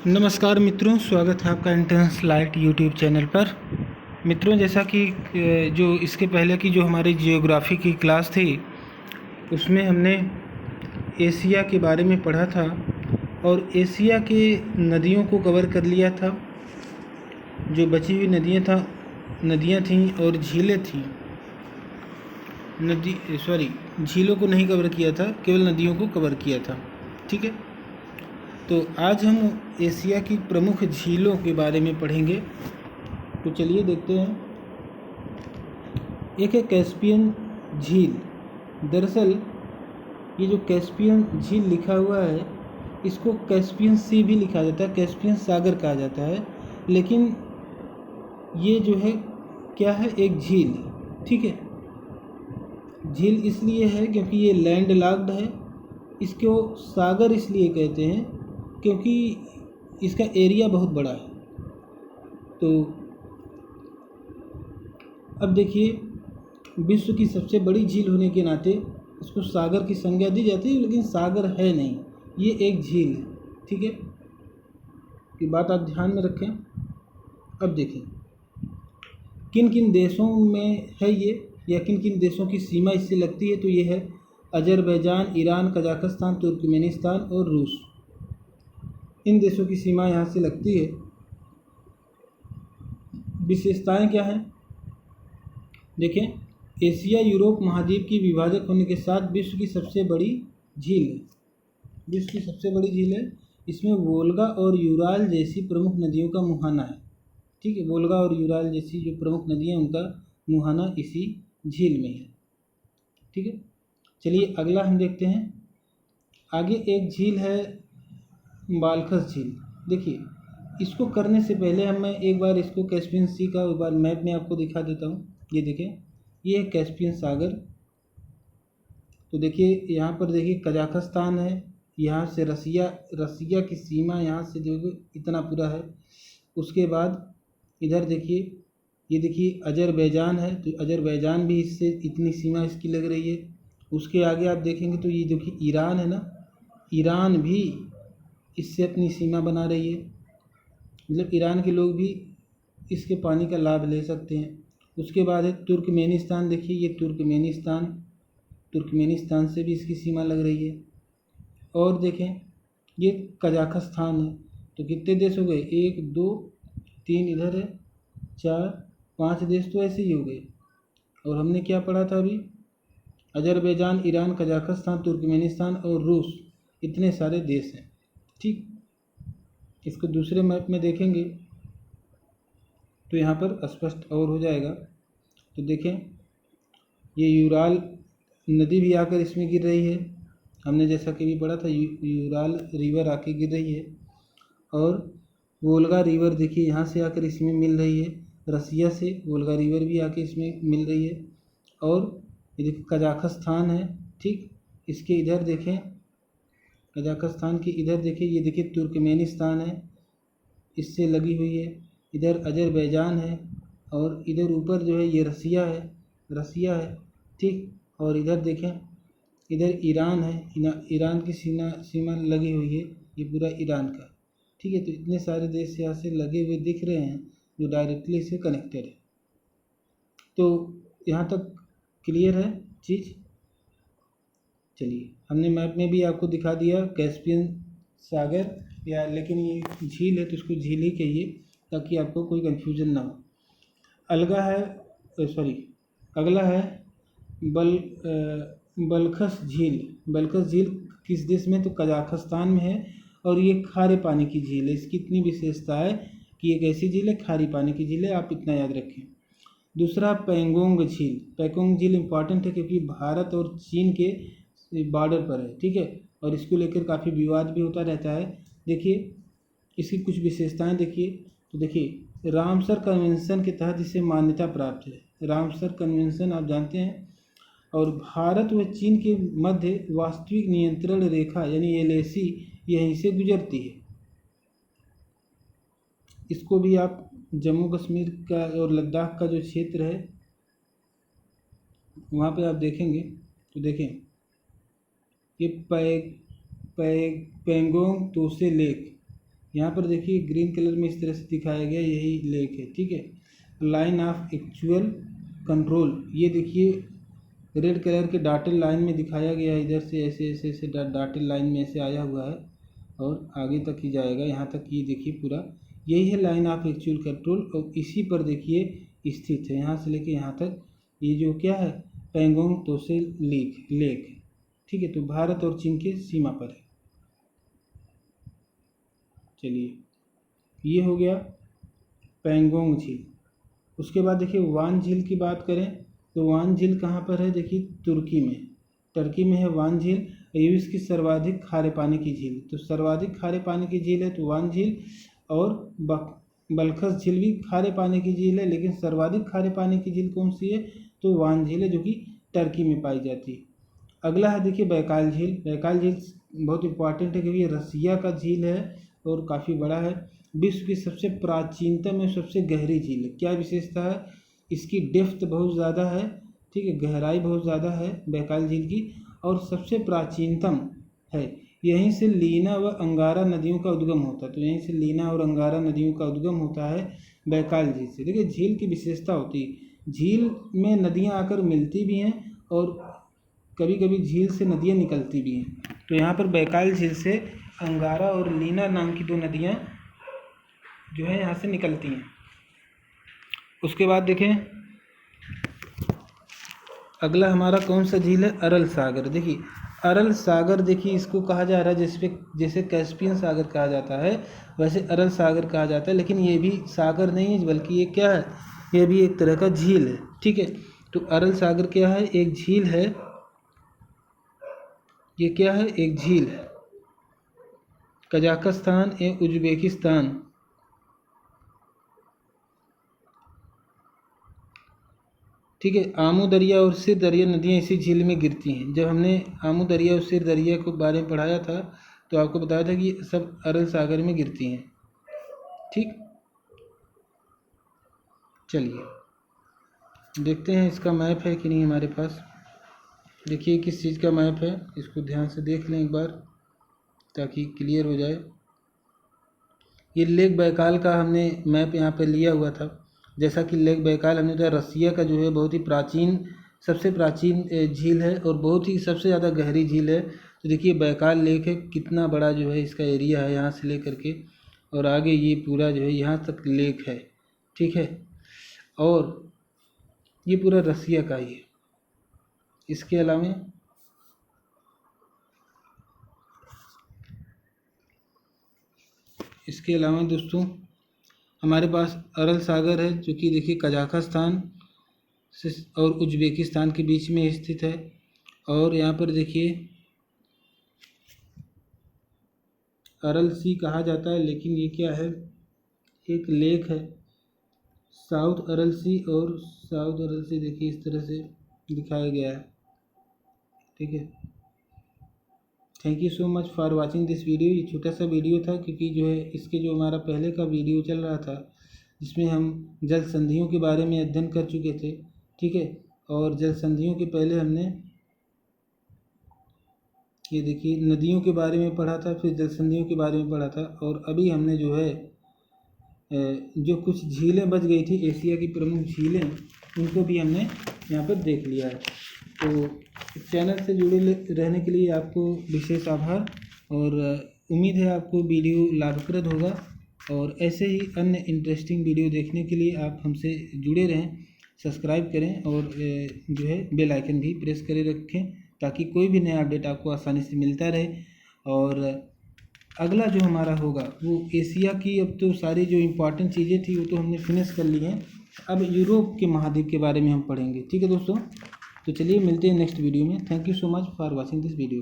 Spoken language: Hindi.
नमस्कार मित्रों, स्वागत है आपका एंट्रेंस लाइट यूट्यूब चैनल पर। मित्रों, जैसा कि जो इसके पहले की जो हमारी जियोग्राफी की क्लास थी उसमें हमने एशिया के बारे में पढ़ा था और एशिया के नदियों को कवर कर लिया था। जो बची हुई नदियाँ थीं और झीलें थीं, झीलों को नहीं कवर किया था, केवल नदियों को कवर किया था। ठीक है, तो आज हम एशिया की प्रमुख झीलों के बारे में पढ़ेंगे। तो चलिए देखते हैं। एक है कैस्पियन झील। दरअसल ये जो कैस्पियन झील लिखा हुआ है इसको कैस्पियन सी भी लिखा जाता है, कैस्पियन सागर कहा जाता है, लेकिन ये जो है क्या है, एक झील। ठीक है, झील इसलिए है क्योंकि ये लैंड लॉक्ड है। इसको सागर इसलिए कहते हैं क्योंकि इसका एरिया बहुत बड़ा है। तो अब देखिए, विश्व की सबसे बड़ी झील होने के नाते इसको सागर की संज्ञा दी जाती है, लेकिन सागर है नहीं, ये एक झील है। ठीक है, ये बात आप ध्यान में रखें। अब देखें किन किन देशों में है ये, या किन किन देशों की सीमा इससे लगती है। तो ये है अजरबैजान, ईरान, कजाकिस्तान, तुर्कमेनिस्तान और रूस। इन देशों की सीमा यहाँ से लगती है। विशेषताएं क्या हैं देखें। एशिया यूरोप महाद्वीप की विभाजक होने के साथ विश्व की सबसे बड़ी झील है। विश्व की सबसे बड़ी झील है। इसमें वोल्गा और यूराल जैसी प्रमुख नदियों का मुहाना है। ठीक है, वोल्गा और यूराल जैसी जो प्रमुख नदियाँ उनका मुहाना इसी झील में है। ठीक है, चलिए अगला हम देखते हैं। आगे एक झील है बालखस झील। देखिए, इसको करने से पहले मैं एक बार इसको कैस्पियन सी का एक बार मैप में आपको दिखा देता हूँ। ये देखें, ये है कैस्पियन सागर। तो देखिए यहाँ पर देखिए कजाकिस्तान है, यहाँ से रसिया की सीमा यहाँ से जो इतना पूरा है। उसके बाद इधर देखिए, ये देखिए अजरबैजान है, तो अजरबैजान भी इससे इतनी सीमा इसकी लग रही है। उसके आगे आप देखेंगे तो ये देखिए ईरान है ना, ईरान भी इससे अपनी सीमा बना रही है। मतलब ईरान के लोग भी इसके पानी का लाभ ले सकते हैं। उसके बाद है तुर्कमेनिस्तान। देखिए ये तुर्कमेनिस्तान से भी इसकी सीमा लग रही है। और देखें ये कजाकिस्तान है। तो कितने देश हो गए, 1 2 3 इधर है, 4 5 देश तो ऐसे ही हो गए। और हमने क्या पढ़ा था अभी, अजरबैजान, ईरान, कजाकिस्तान, तुर्कमेनिस्तान और रूस, इतने सारे देश हैं। ठीक, इसको दूसरे मैप में देखेंगे तो यहाँ पर स्पष्ट और हो जाएगा। तो देखें ये यूराल नदी भी आकर इसमें गिर रही है। हमने जैसा कि भी पढ़ा था, यूराल रिवर आके गिर रही है। और वोल्गा रिवर देखिए यहाँ से आकर इसमें मिल रही है, रसिया से वोल्गा रिवर भी आके इसमें मिल रही है। और ये देखिए कजाकिस्तान है। ठीक, इसके इधर देखें, कजाकिस्तान के इधर देखिए, ये देखिए तुर्कमेनिस्तान है, इससे लगी हुई है। इधर अजरबैजान है और इधर ऊपर जो है ये रसिया है। ठीक, और इधर देखें, इधर ईरान है, ईरान की सीमा लगी हुई है, ये पूरा ईरान का। ठीक है, तो इतने सारे देश यहाँ से लगे हुए दिख रहे हैं जो डायरेक्टली से कनेक्टेड है। तो यहाँ तक क्लियर है चीज़। चलिए, हमने मैप में भी आपको दिखा दिया कैस्पियन सागर, या लेकिन ये झील है तो इसको झील ही कहिए ताकि आपको कोई कन्फ्यूजन ना हो। अगला है बलखस झील। बलखस झील किस देश में, तो कजाकिस्तान में है। और ये खारे पानी की झील है। इसकी इतनी विशेषता है कि एक ऐसी झील है, खारी पानी की झील है, आप इतना याद रखें। दूसरा पेंगोंग झील। पेंगोंग झील इम्पॉर्टेंट है क्योंकि भारत और चीन के बॉर्डर पर है। ठीक है, और इसको लेकर काफ़ी विवाद भी होता रहता है। देखिए इसकी कुछ विशेषताएं देखिए। तो देखिए रामसर कन्वेंशन के तहत इसे मान्यता प्राप्त है। रामसर कन्वेंशन आप जानते हैं। और भारत व चीन के मध्य वास्तविक नियंत्रण रेखा यानी LAC यहीं से गुजरती है। इसको भी आप जम्मू कश्मीर का और लद्दाख का जो क्षेत्र है वहाँ पे आप देखेंगे तो देखें ये पेंगोंग तोसे लेक, यहाँ पर देखिए ग्रीन कलर में इस तरह से दिखाया गया, यही लेक है, ठीक है। लाइन ऑफ एक्चुअल कंट्रोल, ये देखिए रेड कलर के डॉटेड लाइन में दिखाया गया है, इधर से ऐसे ऐसे ऐसे डॉटेड लाइन में ऐसे आया हुआ है और आगे तक ही जाएगा, यहाँ तक ये देखिए पूरा यही है लाइन ऑफ एक्चुअल कंट्रोल, और इसी पर देखिए स्थित है, यहाँ से लेके यहाँ तक ये जो क्या है पैंगोंग तोसे लेक, ठीक है। तो भारत और चीन के सीमा पर है। चलिए ये हो गया पैंगोंग झील। उसके बाद देखिए वान झील की बात करें तो वान झील कहाँ पर है, देखिए तुर्की में, टर्की में है वान झील। ये इसकी सर्वाधिक खारे पानी की झील, तो सर्वाधिक खारे पानी की झील है तो वान झील, और बलखस झील भी खारे पानी की झील है, लेकिन सर्वाधिक खारे पानी की झील कौन सी है, तो वान झील है, जो कि टर्की में पाई जाती है। अगला है देखिए बैकाल झील। बैकाल झील बहुत इंपॉर्टेंट है क्योंकि ये रसिया का झील है और काफ़ी बड़ा है। विश्व की सबसे प्राचीनतम और सबसे गहरी झील है। क्या विशेषता है, इसकी डेप्थ बहुत ज़्यादा है, ठीक है, गहराई बहुत ज़्यादा है बैकाल झील की, और सबसे प्राचीनतम है। यहीं से लीना व अंगारा नदियों का उद्गम होता है, तो यहीं से लीना और अंगारा नदियों का उद्गम होता है बैकाल झील से। देखिए झील की विशेषता होती है, झील में नदियाँ आकर मिलती भी हैं और कभी कभी झील से नदियाँ निकलती भी हैं। तो यहाँ पर बैकाल झील से अंगारा और लीना नाम की दो नदियाँ जो है यहाँ से निकलती हैं। उसके बाद देखें अगला हमारा कौन सा झील है, अरल सागर। देखिए अरल सागर, देखिए इसको कहा जा रहा है जैसे कैस्पियन सागर कहा जाता है वैसे अरल सागर कहा जाता है, लेकिन ये भी सागर नहीं है बल्कि ये क्या है, ये भी एक तरह का झील है, ठीक है। तो अरल सागर क्या है, एक झील है, ये क्या है, एक झील है। कजाकिस्तान एवं उज्बेकिस्तान, ठीक है, आमू दरिया और सिर दरिया नदियाँ इसी झील में गिरती हैं। जब हमने आमू दरिया और सिर दरिया के बारे में पढ़ाया था तो आपको बताया था कि सब अरल सागर में गिरती हैं, ठीक। चलिए देखते हैं इसका मैप है कि नहीं हमारे पास। देखिए किस चीज़ का मैप है, इसको ध्यान से देख लें एक बार ताकि क्लियर हो जाए। ये लेक बैकाल का हमने मैप यहाँ पर लिया हुआ था। जैसा कि लेक बैकाल हमने कहा रसिया का जो है बहुत ही प्राचीन, सबसे प्राचीन झील है और बहुत ही सबसे ज़्यादा गहरी झील है। तो देखिए बैकाल लेक है, कितना बड़ा जो है इसका एरिया है, यहाँ से लेकर के और आगे ये पूरा जो है यहाँ तक लेक है, ठीक है, और ये पूरा रसिया का ही है। इसके अलावा दोस्तों हमारे पास अरल सागर है जो कि देखिए कजाकिस्तान से और उज्बेकिस्तान के बीच में स्थित है। और यहाँ पर देखिए अरल सी कहा जाता है, लेकिन ये क्या है, एक लेक है, साउथ अरल सी, और साउथ अरल सी देखिए इस तरह से दिखाया गया है, ठीक है। Thank you so much for watching this video. ये छोटा सा वीडियो था क्योंकि जो है इसके जो हमारा पहले का वीडियो चल रहा था जिसमें हम जल संधियों के बारे में अध्ययन कर चुके थे, ठीक है, और जल संधियों के पहले हमने ये देखिए नदियों के बारे में पढ़ा था, फिर जल संधियों के बारे में पढ़ा था, और अभी हमने जो है जो कुछ झीलें बच गई थी एशिया की प्रमुख झीलें, उनको भी हमने यहाँ पर देख लिया है। तो चैनल से जुड़े रहने के लिए आपको विशेष आभार, और उम्मीद है आपको वीडियो लाभप्रद होगा, और ऐसे ही अन्य इंटरेस्टिंग वीडियो देखने के लिए आप हमसे जुड़े रहें, सब्सक्राइब करें और जो है बेल आइकन भी प्रेस करे रखें ताकि कोई भी नया अपडेट आपको आसानी से मिलता रहे। और अगला जो हमारा होगा वो एशिया की, अब तो सारी जो इम्पोर्टेंट चीज़ें थी वो तो हमने फिनिश कर ली हैं, अब यूरोप के महाद्वीप के बारे में हम पढ़ेंगे, ठीक है दोस्तों। तो चलिए मिलते हैं नेक्स्ट वीडियो में। Thank you so much for watching this video.